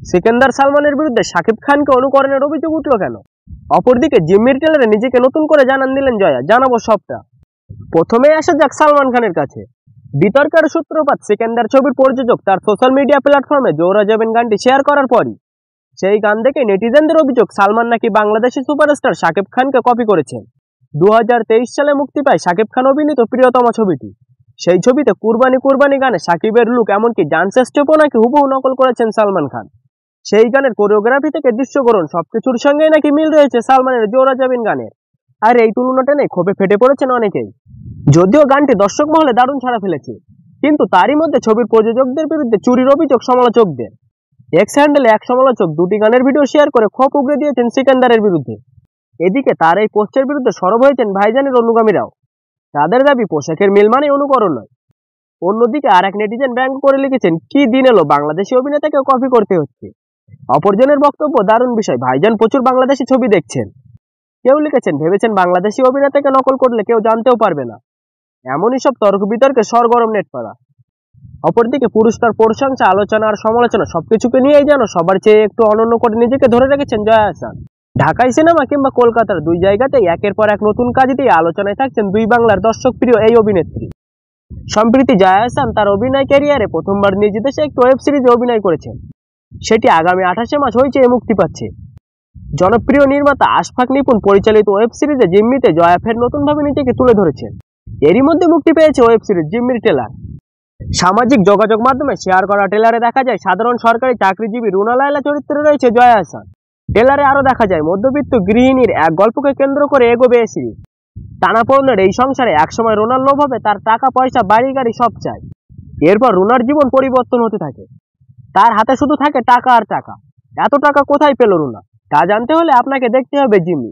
সিকান্দার সালমানের বিরুদ্ধে শাকিব খানকে অনুকরণের অভিযোগ উঠল কেন? অপরদিকে জিম্মির ট্রেলারে নিজেকে নতুন করে জানান দিলেন জয়া। জানাবো সবটা। প্রথমে আসা যাক সালমান খানের কাছে। বিতর্কের সূত্রপাত সিকান্দার ছবির প্রযোজক তার সোশ্যাল মিডিয়া প্ল্যাটফর্মে জোরা যাবেন গানটি শেয়ার করার পরই। সেই গান দেখে নেটিজেনদের অভিযোগ সালমান নাকি বাংলাদেশি সুপারস্টার শাকিব খানকে কপি করেছেন। 2023 সালে মুক্তি পায় শাকিব খান অভিনীত প্রিয়তমা ছবিটি। সেই ছবিতে কুরবানি কুরবানি গানে শাকিবের লুক এমনকি ডান্স স্টেপও নাকি হুবহু নকল করেছেন সালমান খান। সেই গানের কোরিওগ্রাফি থেকে দৃশ্যকরণ সবকিছুর সঙ্গেই নাকি মিল রয়েছে সালমানের জোরা যাবেন গানের। আর এই তুলনাটা নেই ক্ষোভে ফেটে পড়েছেন অনেকেই। যদিও গানটি দর্শক মহলে দারুণ ছাড়া ফেলেছে, কিন্তু তারই মধ্যে ছবির প্রযোজকদের বিরুদ্ধে চুরির অভিযোগ সমালোচকদের। এক্স হ্যান্ডেলে এক সমালোচক দুটি গানের ভিডিও শেয়ার করে ক্ষোভ উগরে দিয়েছেন সিকান্দারের বিরুদ্ধে। এদিকে তার এই পোস্টের বিরুদ্ধে সরব হয়েছেন ভাইজানের অনুগামীরাও। তাদের দাবি পোশাকের মিল মানে অনুকরণ নয়। অন্যদিকে আর এক নেটিজেন ব্যঙ্গ করে লিখেছেন, কি দিন এলো বাংলাদেশি অভিনেতাকে কপি করতে হচ্ছে। অপরজনের বক্তব্য, দারুণ বিষয়, ভাইজান প্রচুর বাংলাদেশি ছবি দেখছেন। কেউ লিখেছেন, ভেবেছেন বাংলাদেশি অভিনেতাকে নকল করলে কেউ জানতেও পারবে না। এমনই সব তর্ক বিতর্কে সরগরম নেটপাড়া। অপরদিকে পুরস্কার, প্রশংসা, আলোচনা আর সমালোচনা সবকিছুকে নিয়েই যেন সবার চেয়ে একটু অনন্য করে নিজেকে ধরে রেখেছেন জয়া আহসান। ঢাকাই সিনেমা কিংবা কলকাতার দুই জায়গাতেই একের পর এক নতুন কাজ দিয়ে আলোচনায় থাকছেন দুই বাংলার দর্শক প্রিয় এই অভিনেত্রী। সম্প্রতি জয়া আহসান তার অভিনয় ক্যারিয়ারে প্রথমবার নিজ দেশে একটি ওয়েব সিরিজে অভিনয় করেছেন। সেটি আগামী 28 মার্চ হইচই মুক্তি পাচ্ছে। জনপ্রিয় নির্মাতা আশফাক নিপুণ পরিচালিত ওয়েব সিরিজে জিম্মিতে জয়া ফের নতুনভাবে নিজেকে তুলে ধরেছেন। এরই মধ্যে মুক্তি পেয়েছে ওয়েব সিরিজ জিম্মির ট্রেলার। সামাজিক যোগাযোগ মাধ্যমে শেয়ার করা ট্রেলারে দেখা যায় সাধারণ সরকারি চাকরিজীবী রুনা লায়লা চরিত্রে রয়েছে জয়া আহসান। ট্রেলারে আরো দেখা যায় মধ্যবিত্ত গৃহিণীর এক গল্পকে কেন্দ্র করে এগোবে এই সিরিজ। টানাপোড়েনের এই সংসারে একসময় রুনার লোভ হবে তার টাকা পয়সা বাড়ি গাড়ি সব চাই। এরপর রুনার জীবন পরিবর্তন হতে থাকে। তার হাতে শুধু থাকে টাকা আর টাকা। এত টাকা কোথায় পেল রুনা, তা জানতে হলে আপনাকে দেখতে হবে জিম্মি।